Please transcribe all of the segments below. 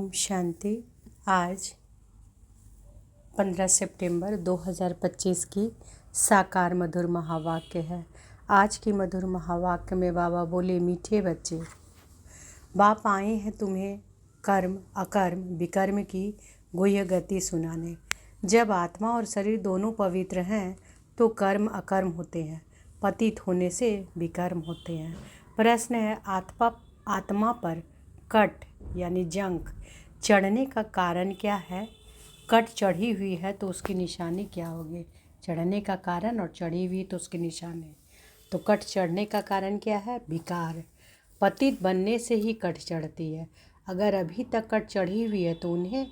ओम शांति। आज 15 सितंबर 2025 की साकार मधुर महावाक्य है। आज की मधुर महावाक्य में बाबा बोले, मीठे बच्चे, बाप आए हैं तुम्हें कर्म अकर्म विकर्म की गुह्य गति सुनाने। जब आत्मा और शरीर दोनों पवित्र हैं तो कर्म अकर्म होते हैं, पतित होने से विकर्म होते हैं। प्रश्न है, आत्मा पर कट यानी जंक चढ़ने का कारण क्या है? कट चढ़ी हुई है तो उसकी निशानी क्या होगी? चढ़ने का कारण और चढ़ी हुई तो उसकी निशानी। तो कट चढ़ने का कारण क्या है? विकार। पतित बनने से ही कट चढ़ती है। अगर अभी तक कट चढ़ी हुई है तो उन्हें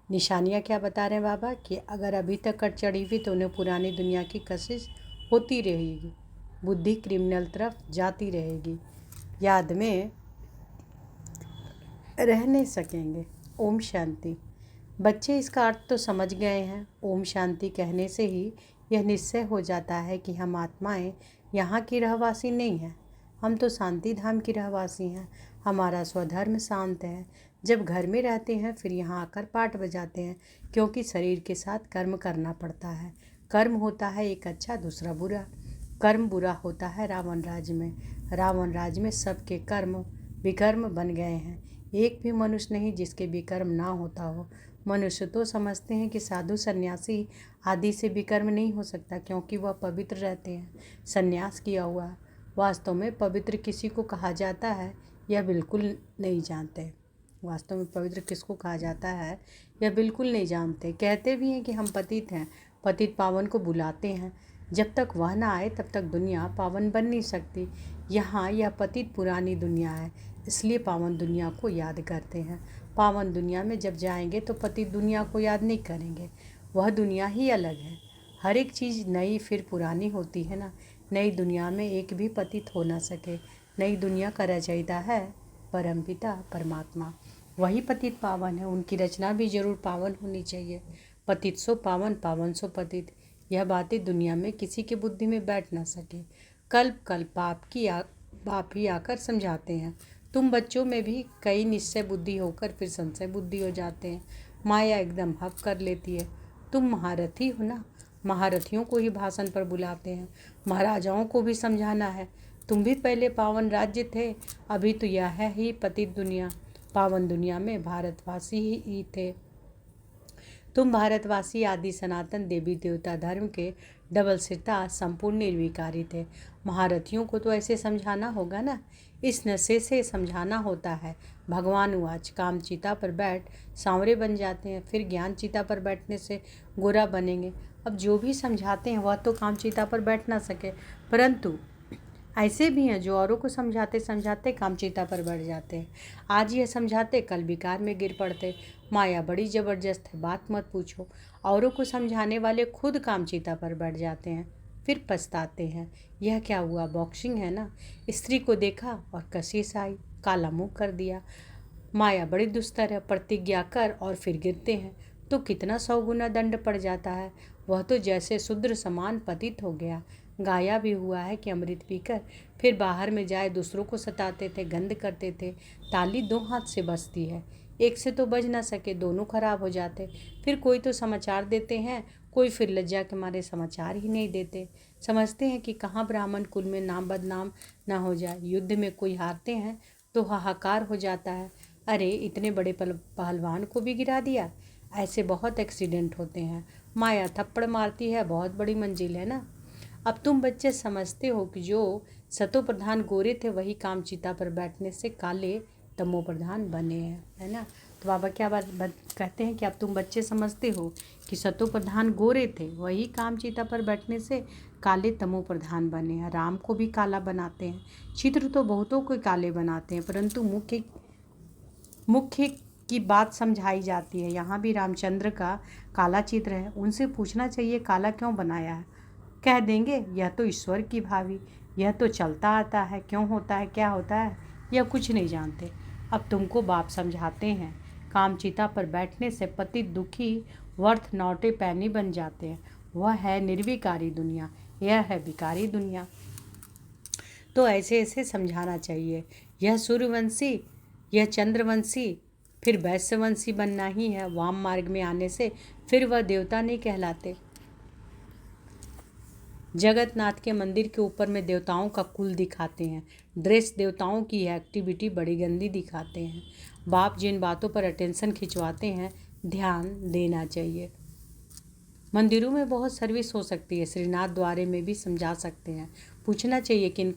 निशानियाँ क्या बता रहे हैं बाबा कि अगर अभी तक कट चढ़ी हुई तो उन्हें पुरानी दुनिया की कशिश होती रहेगी, बुद्धि क्रिमिनल तरफ जाती रहेगी, याद में रह नहीं सकेंगे। ओम शांति। बच्चे इसका अर्थ तो समझ गए हैं। ओम शांति कहने से ही यह निश्चय हो जाता है कि हम आत्माएं यहाँ की रहवासी नहीं हैं, हम तो शांति धाम की रहवासी हैं। हमारा स्वधर्म शांत है। जब घर में रहते हैं फिर यहाँ आकर पाठ बजाते हैं, क्योंकि शरीर के साथ कर्म करना पड़ता है। कर्म होता है एक अच्छा दूसरा बुरा। कर्म बुरा होता है रावण राज्य में। रावण राज्य में सबके कर्म विकर्म बन गए हैं। एक भी मनुष्य नहीं जिसके विकर्म ना होता हो। मनुष्य तो समझते हैं कि साधु सन्यासी आदि से विकर्म नहीं हो सकता, क्योंकि वह पवित्र रहते हैं, सन्यास किया हुआ। वास्तव में पवित्र किसी को कहा जाता है यह बिल्कुल नहीं जानते। वास्तव में पवित्र किसको कहा जाता है यह बिल्कुल नहीं जानते। कहते भी हैं कि हम पतित हैं, पतित पावन को बुलाते हैं। जब तक वह ना आए तब तक दुनिया पावन बन नहीं सकती। यहाँ यह पतित पुरानी दुनिया है, इसलिए पावन दुनिया को याद करते हैं। पावन दुनिया में जब जाएंगे तो पतित दुनिया को याद नहीं करेंगे। वह दुनिया ही अलग है। हर एक चीज़ नई फिर पुरानी होती है ना। नई दुनिया में एक भी पतित हो ना सके। नई दुनिया का रचयिता है परमपिता परमात्मा, वही पतित पावन है। उनकी रचना भी जरूर पावन होनी चाहिए। पतित सो पावन, पावन सो पतित, यह बातें दुनिया में किसी की बुद्धि में बैठ ना सके। कल्प कल्प बाप ही आकर समझाते हैं। तुम बच्चों में भी कई निश्चय बुद्धि होकर फिर संशय बुद्धि हो जाते हैं। माया एकदम हक कर लेती है। तुम महारथी हो ना, महारथियों को ही भाषण पर बुलाते हैं, महाराजाओं को भी समझाना है। तुम भी पहले पावन राज्य थे, अभी तो यह है ही पतित दुनिया। पावन दुनिया में भारतवासी ही थे। तुम भारतवासी आदि सनातन देवी देवता धर्म के डबल सिरता संपूर्ण निर्विकारी थे। महारथियों को तो ऐसे समझाना होगा ना, इस नशे से समझाना होता है। भगवान उवाच, काम चिता पर बैठ सांवरे बन जाते हैं, फिर ज्ञान चिता पर बैठने से गोरा बनेंगे। अब जो भी समझाते हैं वह तो काम चिता पर बैठ ना सके, परंतु ऐसे भी हैं जो औरों को समझाते समझाते कामचिता पर बढ़ जाते हैं। आज यह समझाते कल विकार में गिर पड़ते। माया बड़ी ज़बरदस्त है, बात मत पूछो। औरों को समझाने वाले खुद कामचिता पर बैठ जाते हैं, फिर पछताते हैं। यह क्या हुआ? बॉक्सिंग है ना। स्त्री को देखा और कशिश आई, काला मुँह कर दिया। माया बड़ी दुस्तर है, प्रतिज्ञा कर और फिर गिरते हैं तो कितना 100 गुना दंड पड़ जाता है। वह तो जैसे शूद्र समान पतित हो गया। गाया भी हुआ है कि अमृत पीकर फिर बाहर में जाए दूसरों को सताते थे, गंद करते थे। ताली 2 हाथ से बजती है, एक से तो बज ना सके, दोनों खराब हो जाते। फिर कोई तो समाचार देते हैं, कोई फिर लज्जा के मारे समाचार ही नहीं देते। समझते हैं कि कहाँ ब्राह्मण कुल में नाम बदनाम ना हो जाए। युद्ध में कोई हारते हैं तो हाहाकार हो जाता है, अरे इतने बड़े पहलवान को भी गिरा दिया। ऐसे बहुत एक्सीडेंट होते हैं। माया थप्पड़ मारती है, बहुत बड़ी मंजिल है ना। अब तुम बच्चे समझते हो कि जो सतो प्रधान गोरे थे वही कामचिता पर बैठने से काले तमो प्रधान बने हैं, है ना। तो बाबा क्या बात कहते हैं कि अब तुम बच्चे समझते हो कि सतो प्रधान गोरे थे, वही कामचिता पर बैठने से काले तमो प्रधान बने हैं। राम को भी काला बनाते हैं। चित्र तो बहुतों को काले बनाते हैं, परंतु मुख्य की बात समझाई जाती है। यहाँ भी रामचंद्र का काला चित्र है, उनसे पूछना चाहिए काला क्यों बनाया है। कह देंगे यह तो ईश्वर की भावी, यह तो चलता आता है, क्यों होता है क्या होता है यह कुछ नहीं जानते। अब तुमको बाप समझाते हैं, कामचिता पर बैठने से पतित दुखी वर्थ नौटे पैनी बन जाते हैं। वह है निर्विकारी दुनिया, यह है विकारी दुनिया। तो ऐसे ऐसे समझाना चाहिए। यह सूर्यवंशी, यह चंद्रवंशी फिर वैश्यवंशी बनना ही है। वाम मार्ग में आने से फिर वह देवता नहीं कहलाते। जगन्नाथ के मंदिर के ऊपर में देवताओं का कुल दिखाते हैं। ड्रेस देवताओं की है, एक्टिविटी बड़ी गंदी दिखाते हैं। बाप जिन बातों पर अटेंशन खिंचवाते हैं, ध्यान देना चाहिए। मंदिरों में बहुत सर्विस हो सकती है। श्रीनाथ द्वारे में भी समझा सकते हैं। पूछना चाहिए कि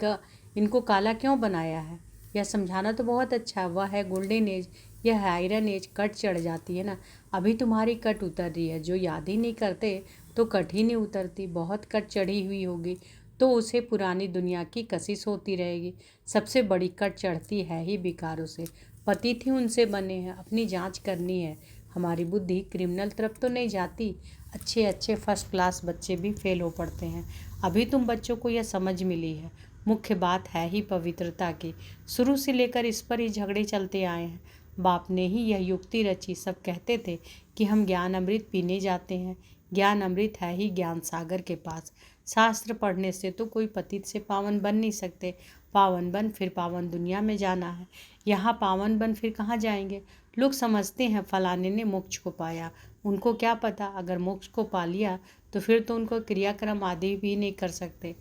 इनको काला क्यों बनाया है। यह समझाना तो बहुत अच्छा। वह है गोल्डन एज, यह है आयरन एज। कट चढ़ जाती है ना, अभी तुम्हारी कट उतर रही है। जो याद ही नहीं करते तो कट ही नहीं उतरती। बहुत कट चढ़ी हुई होगी तो उसे पुरानी दुनिया की कशिश होती रहेगी। सबसे बड़ी कट चढ़ती है ही विकारों से। पति थी उनसे बने हैं। अपनी जांच करनी है। हमारी बुद्धि क्रिमिनल तरफ तो नहीं जाती। अच्छे अच्छे फर्स्ट क्लास बच्चे भी फेल हो पड़ते हैं। अभी तुम बच्चों को यह समझ मिली है। मुख्य बात है ही पवित्रता की। शुरू से लेकर इस पर ही झगड़े चलते आए हैं। बाप ने ही यह युक्ति रची। सब कहते थे कि हम ज्ञान अमृत पीने जाते हैं। ज्ञान अमृत है ही ज्ञान सागर के पास। शास्त्र पढ़ने से तो कोई पतित से पावन बन नहीं सकते। पावन बन फिर पावन दुनिया में जाना है। यहाँ पावन बन फिर कहाँ जाएंगे। लोग समझते हैं फलाने ने मोक्ष को पाया। उनको क्या पता, अगर मोक्ष को पा लिया तो फिर तो उनको क्रियाक्रम आदि भी नहीं कर सकते।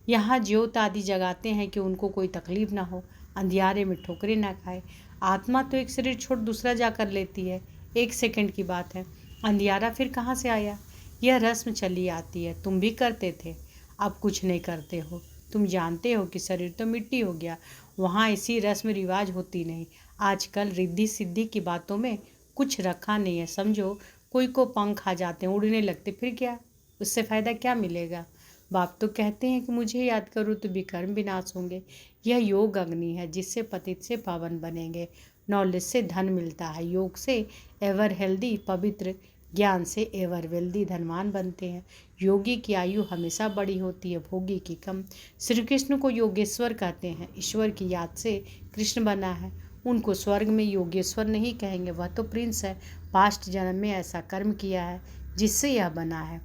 यहाँ ज्योत आदि जगाते हैं कि उनको कोई तकलीफ ना हो, अंधियारे में ठोकरे ना खाए। आत्मा तो एक शरीर छोड़ दूसरा जाकर लेती है। 1 सेकंड की बात है। अंधियारा फिर कहाँ से आया। यह रस्म चली आती है। तुम भी करते थे, अब कुछ नहीं करते हो। तुम जानते हो कि शरीर तो मिट्टी हो गया। वहाँ ऐसी रस्म रिवाज होती नहीं। आजकल रिद्धि सिद्धि की बातों में कुछ रखा नहीं है। समझो कोई को पंख आ जाते हैं, उड़ने लगते, फिर क्या, उससे फ़ायदा क्या मिलेगा। बाप तो कहते हैं कि मुझे याद करो तो विकर्म विनाश होंगे। यह योग अग्नि है जिससे पतित से पावन बनेंगे। नॉलेज से धन मिलता है। योग से एवर हेल्दी पवित्र, ज्ञान से एवर वेल्दी धनवान बनते हैं। योगी की आयु हमेशा बड़ी होती है, भोगी की कम। श्री कृष्ण को योगेश्वर कहते हैं। ईश्वर की याद से कृष्ण बना है। उनको स्वर्ग में योगेश्वर नहीं कहेंगे, वह तो प्रिंस है। पास्ट जन्म में ऐसा कर्म किया है जिससे यह बना है।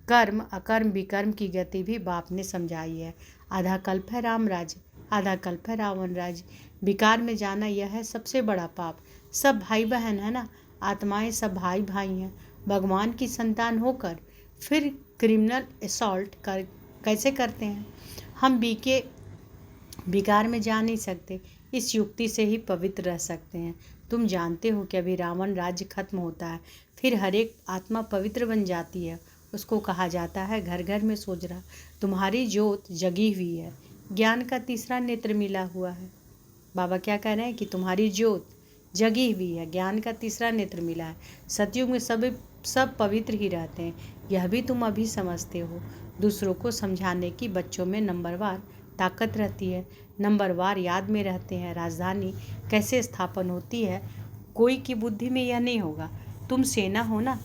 कर्म अकर्म विकर्म की गति भी बाप ने समझाई है। आधा कल्प है राम राज्य, आधा कल्प है रावण राज्य। विकार में जाना यह है सबसे बड़ा पाप। सब भाई बहन है ना, आत्माएं सब भाई भाई हैं। भगवान की संतान होकर फिर क्रिमिनल असॉल्ट कैसे करते हैं। हम बीके विकार में जा नहीं सकते। इस युक्ति से ही पवित्र रह सकते हैं। तुम जानते हो कि अभी रावण राज्य खत्म होता है, फिर हर एक आत्मा पवित्र बन जाती है। उसको कहा जाता है घर घर में सोजरा। तुम्हारी ज्योत जगी हुई है, ज्ञान का तीसरा नेत्र मिला हुआ है। बाबा क्या कह रहे हैं कि तुम्हारी ज्योत जगी हुई है, ज्ञान का तीसरा नेत्र मिला है। सतयुग में सब पवित्र ही रहते हैं। यह भी तुम अभी समझते हो। दूसरों को समझाने की बच्चों में नंबरवार ताकत रहती है। नंबरवार याद में रहते हैं। राजधानी कैसे स्थापन होती है, कोई की बुद्धि में यह नहीं होगा। तुम सेना हो ना,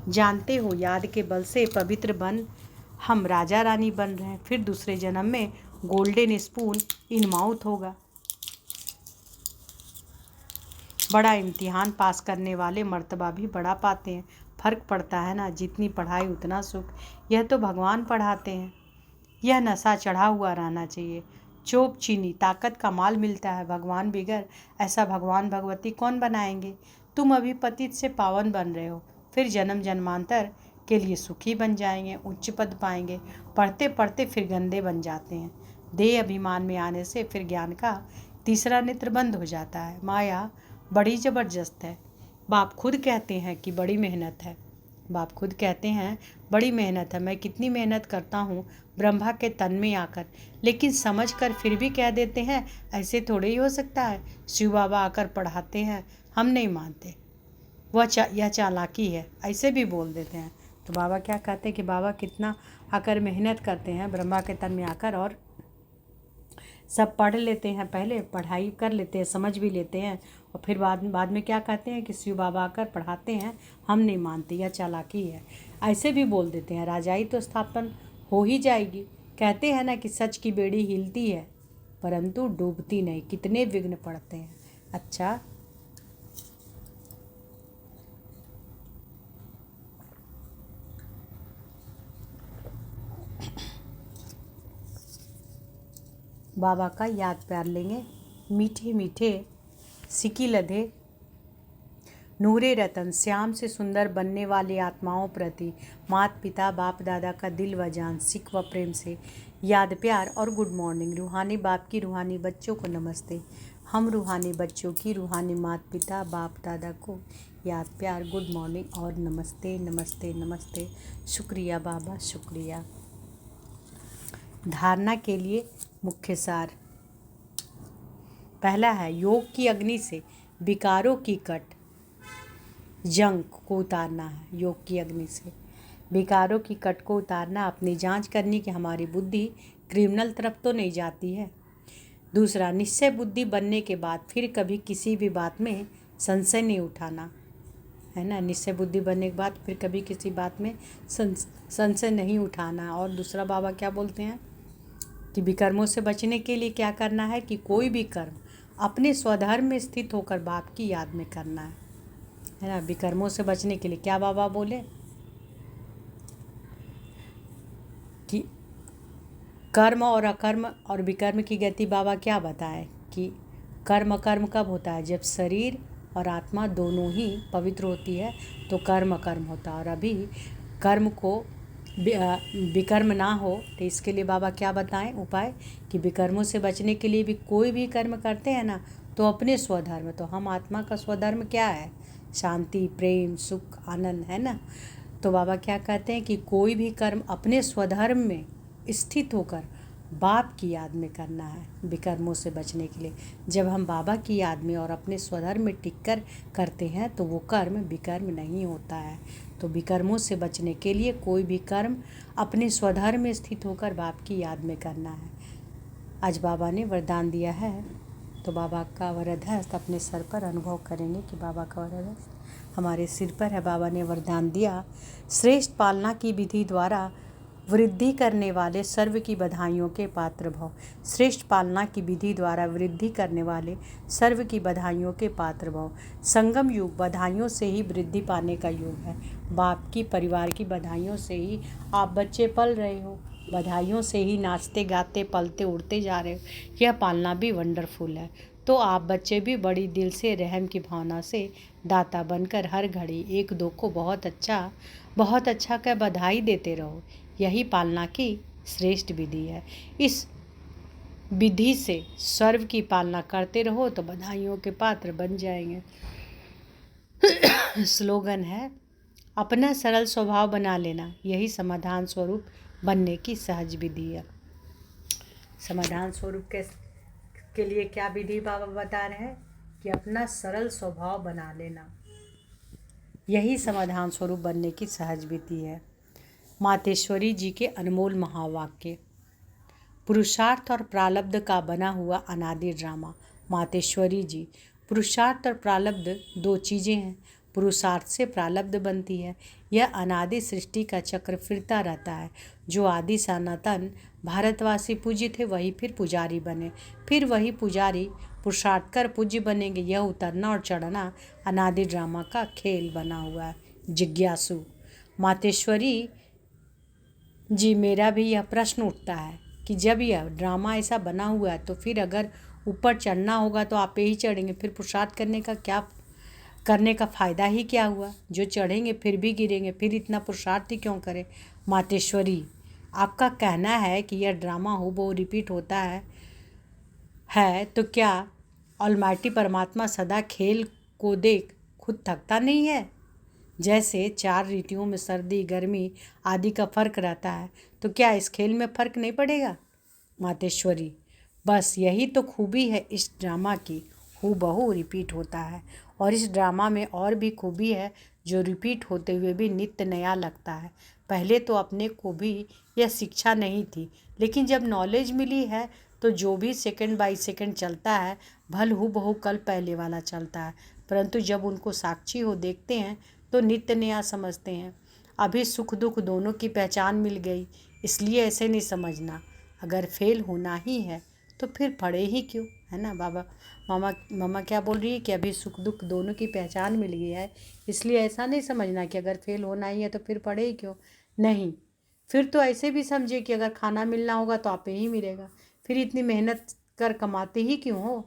जानते हो याद के बल से पवित्र बन हम राजा रानी बन रहे हैं। फिर दूसरे जन्म में गोल्डन स्पून इन माउथ होगा। बड़ा इम्तिहान पास करने वाले मर्तबा भी बड़ा पाते हैं। फर्क पड़ता है ना, जितनी पढ़ाई उतना सुख। यह तो भगवान पढ़ाते हैं। यह नशा चढ़ा हुआ रहना चाहिए। चोप चीनी ताकत का माल मिलता है। भगवान बिगर ऐसा भगवान भगवती कौन बनाएंगे। तुम अभी पतित से पावन बन रहे हो, फिर जन्म जन्मांतर के लिए सुखी बन जाएंगे, उच्च पद पाएंगे। पढ़ते पढ़ते फिर गंदे बन जाते हैं। देह अभिमान में आने से फिर ज्ञान का तीसरा नेत्र बंद हो जाता है। माया बड़ी ज़बरदस्त है। बाप खुद कहते हैं कि बड़ी मेहनत है। बाप खुद कहते हैं बड़ी मेहनत है। मैं कितनी मेहनत करता हूँ ब्रह्मा के तन में आकर, लेकिन समझ कर फिर भी कह देते हैं ऐसे थोड़े ही हो सकता है। शिव बाबा आकर पढ़ाते हैं, हम नहीं मानते। यह चालाकी है, ऐसे भी बोल देते हैं। तो बाबा क्या कहते हैं कि बाबा कितना आकर मेहनत करते हैं ब्रह्मा के तन में आकर, और सब पढ़ लेते हैं, पहले पढ़ाई कर लेते हैं, समझ भी लेते हैं, और फिर बाद में क्या कहते हैं कि शिव बाबा आकर पढ़ाते हैं, हम नहीं मानते। यह चालाकी है, ऐसे भी बोल देते हैं। राजाई तो स्थापन हो ही जाएगी। कहते हैं ना कि सच की बेड़ी हिलती है परंतु डूबती नहीं। कितने विघ्न पड़ते हैं। अच्छा, बाबा का याद प्यार लेंगे। मीठे मीठे सिकी लधे नूरे रतन श्याम से सुंदर बनने वाली आत्माओं प्रति माता पिता बाप दादा का दिल व जान सिक व प्रेम से याद प्यार और गुड मॉर्निंग। रूहानी बाप की रूहानी बच्चों को नमस्ते। हम रूहानी बच्चों की रूहानी माता पिता बाप दादा को याद प्यार गुड मॉर्निंग और नमस्ते नमस्ते नमस्ते। शुक्रिया बाबा शुक्रिया। धारणा के लिए मुख्य सार। पहला है योग की अग्नि से विकारों की कट जंग को उतारना है। योग की अग्नि से विकारों की कट को उतारना, अपनी जांच करनी कि हमारी बुद्धि क्रिमिनल तरफ तो नहीं जाती है। दूसरा, निश्चय बुद्धि बनने के बाद फिर कभी किसी भी बात में संशय नहीं उठाना, है ना। निश्चय बुद्धि बनने के बाद फिर कभी किसी बात में संशय नहीं उठाना। और दूसरा बाबा क्या बोलते हैं कि विकर्मों से बचने के लिए क्या करना है कि कोई भी कर्म अपने स्वधर्म में स्थित होकर बाप की याद में करना है ना। विकर्मों से बचने के लिए क्या बाबा बोले कि कर्म और अकर्म और विकर्म की गति बाबा क्या बताएं कि कर्म अकर्म कब होता है, जब शरीर और आत्मा दोनों ही पवित्र होती है तो कर्म अकर्म होता है। और अभी कर्म को विकर्म ना हो तो इसके लिए बाबा क्या बताएं उपाय कि विकर्मों से बचने के लिए भी कोई भी कर्म करते हैं ना तो अपने स्वधर्म, तो हम आत्मा का स्वधर्म क्या है, शांति प्रेम सुख आनंद, है ना। तो बाबा क्या कहते हैं कि कोई भी कर्म अपने स्वधर्म में स्थित होकर बाप की याद में करना है विकर्मों से बचने के लिए। जब हम बाबा की याद में और अपने स्वधर्म में टिककर करते हैं तो वो कर्म विकर्म नहीं होता है। तो विकर्मों से बचने के लिए कोई भी कर्म अपने स्वधर्म में स्थित होकर बाप की याद में करना है। आज बाबा ने वरदान दिया है तो बाबा का वरद हस्त अपने सर पर अनुभव करेंगे कि बाबा का वरद हस्त हमारे सिर पर है। बाबा ने वरदान दिया, श्रेष्ठ पालना की विधि द्वारा वृद्धि करने वाले सर्व की बधाइयों के पात्र भव। श्रेष्ठ पालना की विधि द्वारा वृद्धि करने वाले सर्व की बधाइयों के पात्र भव। संगम युग बधाइयों से ही वृद्धि पाने का युग है। बाप की परिवार की बधाइयों से ही आप बच्चे पल रहे हो, बधाइयों से ही नाचते गाते पलते उड़ते जा रहे हो। यह पालना भी वंडरफुल है। तो आप बच्चे भी बड़ी दिल से रहम की भावना से दाता बनकर हर घड़ी एक दो को बहुत अच्छा कर बधाई देते रहो। यही पालना की श्रेष्ठ विधि है। इस विधि से सर्व की पालना करते रहो तो बधाइयों के पात्र बन जाएंगे। स्लोगन है, अपना सरल स्वभाव बना लेना यही समाधान स्वरूप बनने की सहज विधि है। समाधान स्वरूप के लिए क्या विधि बाबा बता रहे हैं कि अपना सरल स्वभाव बना लेना यही समाधान स्वरूप बनने की सहज विधि है। मातेश्वरी जी के अनमोल महावाक्य। पुरुषार्थ और प्रारब्ध का बना हुआ अनादि ड्रामा। मातेश्वरी जी, पुरुषार्थ और प्रारब्ध दो चीज़ें हैं। पुरुषार्थ से प्रारब्ध बनती है। यह अनादि सृष्टि का चक्र फिरता रहता है। जो आदि सनातन भारतवासी पूज्य थे वही फिर पुजारी बने, फिर वही पुजारी पुरुषार्थ कर पूज्य बनेंगे। यह उतरना और चढ़ना अनादि ड्रामा का खेल बना हुआ है। जिज्ञासु। मातेश्वरी जी, मेरा भी यह प्रश्न उठता है कि जब यह ड्रामा ऐसा बना हुआ है तो फिर अगर ऊपर चढ़ना होगा तो आप पे ही चढ़ेंगे, फिर पुरुषार्थ करने का फ़ायदा ही क्या हुआ। जो चढ़ेंगे फिर भी गिरेंगे, फिर इतना पुरुषार्थ ही क्यों करें। मातेश्वरी, आपका कहना है कि यह ड्रामा हूबहू रिपीट होता है तो क्या ऑलमाइटी परमात्मा सदा खेल को देख खुद थकता नहीं है। जैसे 4 ऋतुओं में सर्दी गर्मी आदि का फर्क रहता है तो क्या इस खेल में फर्क नहीं पड़ेगा। मातेश्वरी, बस यही तो खूबी है इस ड्रामा की, हूबहू रिपीट होता है। और इस ड्रामा में और भी खूबी है जो रिपीट होते हुए भी नित्य नया लगता है। पहले तो अपने को भी यह शिक्षा नहीं थी, लेकिन जब नॉलेज मिली है तो जो भी सेकंड बाय सेकंड चलता है भल हूबहू कल पहले वाला चलता है। परंतु जब उनको साक्षी हो देखते हैं तो नित्य नया समझते हैं। अभी सुख दुख दोनों की पहचान मिल गई, इसलिए ऐसे नहीं समझना। अगर फेल होना ही है तो फिर पढ़े ही क्यों, है ना। बाबा मामा क्या बोल रही है कि अभी सुख दुख दोनों की पहचान मिल गई है, इसलिए ऐसा नहीं समझना कि अगर फेल होना ही है तो फिर पढ़े ही क्यों। नहीं, फिर तो ऐसे भी समझे कि अगर खाना मिलना होगा तो आप ही मिलेगा, फिर इतनी मेहनत कर कमाते ही क्यों हो।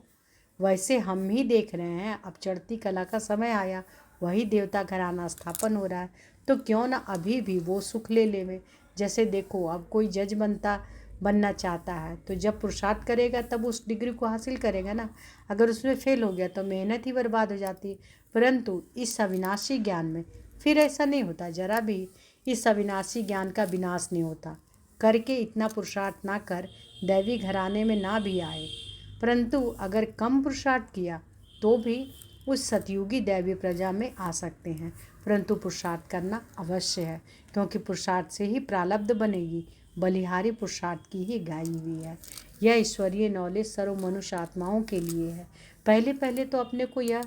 वैसे हम ही देख रहे हैं, अब चढ़ती कला का समय आया, वही देवता घराना स्थापन हो रहा है, तो क्यों ना अभी भी वो सुख ले लेवे। जैसे देखो, अब कोई जज बनना चाहता है तो जब पुरुषार्थ करेगा तब उस डिग्री को हासिल करेगा ना। अगर उसमें फेल हो गया तो मेहनत ही बर्बाद हो जाती है। परंतु इस अविनाशी ज्ञान में फिर ऐसा नहीं होता, जरा भी इस अविनाशी ज्ञान का विनाश नहीं होता। करके इतना पुरुषार्थ ना कर दैवी घराने में ना भी आए, परंतु अगर कम पुरुषार्थ किया तो भी उस सतयुगी दैवी प्रजा में आ सकते हैं। परंतु पुरुषार्थ करना अवश्य है, क्योंकि पुरुषार्थ से ही प्रारब्ध बनेगी। बलिहारी पुरुषार्थ की ही गाई हुई है। यह ईश्वरीय नॉलेज सर्व मनुष्य आत्माओं के लिए है। पहले तो अपने को यह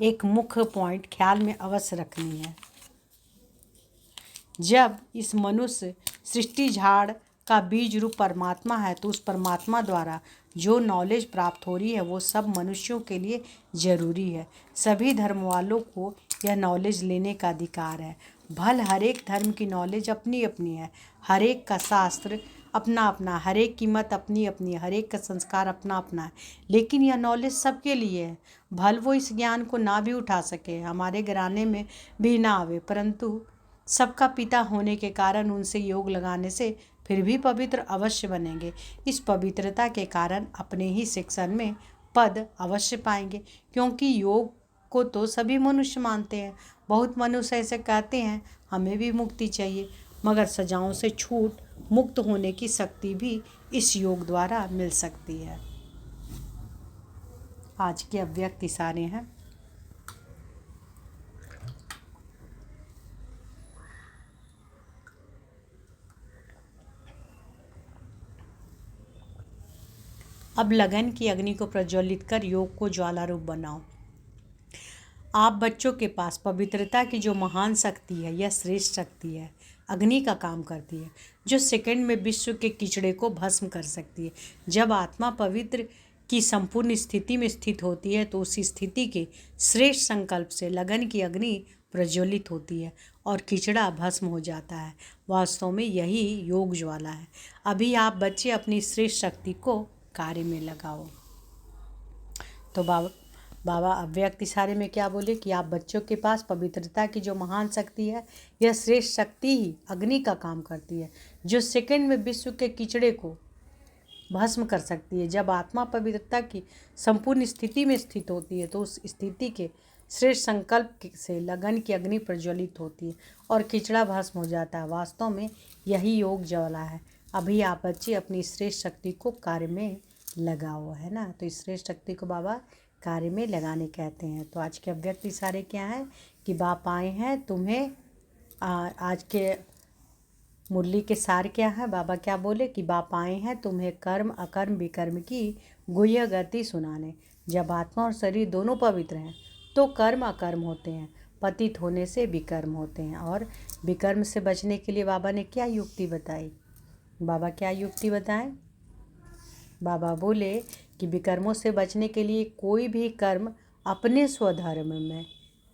एक मुख्य पॉइंट ख्याल में अवश्य रखनी है। जब इस मनुष्य सृष्टि झाड़ का बीज रूप परमात्मा है, तो उस परमात्मा द्वारा जो नॉलेज प्राप्त हो रही है वो सब मनुष्यों के लिए जरूरी है। सभी धर्म वालों को यह नॉलेज लेने का अधिकार है। भल हर एक धर्म की नॉलेज अपनी अपनी है, हर एक का शास्त्र अपना अपना, हर एक की मत अपनी अपनी, हर एक का संस्कार अपना अपना है, लेकिन यह नॉलेज सबके लिए है। भल वो इस ज्ञान को ना भी उठा सके, हमारे घराने में भी ना आवे, परंतु सबका पिता होने के कारण उनसे योग लगाने से फिर भी पवित्र अवश्य बनेंगे। इस पवित्रता के कारण अपने ही शिक्षण में पद अवश्य पाएंगे, क्योंकि योग को तो सभी मनुष्य मानते हैं। बहुत मनुष्य ऐसे कहते हैं हमें भी मुक्ति चाहिए, मगर सजाओं से छूट मुक्त होने की शक्ति भी इस योग द्वारा मिल सकती है। आज के अव्यक्त इशारे हैं। अब लगन की अग्नि को प्रज्वलित कर योग को ज्वाला रूप बनाओ। आप बच्चों के पास पवित्रता की जो महान शक्ति है, यह श्रेष्ठ शक्ति है, अग्नि का काम करती है, जो सेकंड में विश्व के कीचड़े को भस्म कर सकती है। जब आत्मा पवित्र की संपूर्ण स्थिति में स्थित होती है तो उस स्थिति के श्रेष्ठ संकल्प से लगन की अग्नि प्रज्वलित होती है और कीचड़ा भस्म हो जाता है। वास्तव में यही योग ज्वाला है। अभी आप बच्चे अपनी श्रेष्ठ शक्ति को कार्य में लगाओ। तो बाबा अव्यक्त इशारे में क्या बोले कि आप बच्चों के पास पवित्रता की जो महान शक्ति है, यह श्रेष्ठ शक्ति ही अग्नि का काम करती है, जो सेकंड में विश्व के कीचड़े को भस्म कर सकती है। जब आत्मा पवित्रता की संपूर्ण स्थिति में स्थित होती है तो उस स्थिति के श्रेष्ठ संकल्प से लगन की अग्नि प्रज्वलित होती है और कीचड़ा भस्म हो जाता है। वास्तव में यही योग ज्वाला है। अभी आप बच्चे अपनी श्रेष्ठ शक्ति को कार्य में लगाओ, है ना। तो इस श्रेष्ठ शक्ति को बाबा कार्य में लगाने कहते हैं। तो आज के अव्यक्त इशारे क्या है कि बाप आए हैं तुम्हें, आज के मुरली के सार क्या है, बाबा क्या बोले कि बाप आए हैं तुम्हें कर्म अकर्म विकर्म की गुह्य गति सुनाने। जब आत्मा और शरीर दोनों पवित्र हैं तो कर्म अकर्म होते हैं, पतित होने से विकर्म होते हैं। और विकर्म से बचने के लिए बाबा ने क्या युक्ति बताई, बाबा क्या युक्ति बताएं। बाबा बोले कि विकर्मों से बचने के लिए कोई भी कर्म अपने स्वधर्म में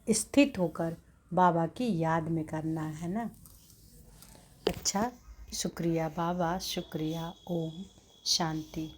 स्थित होकर बाबा की याद में करना है ना। अच्छा, शुक्रिया बाबा, शुक्रिया। ओम शांति।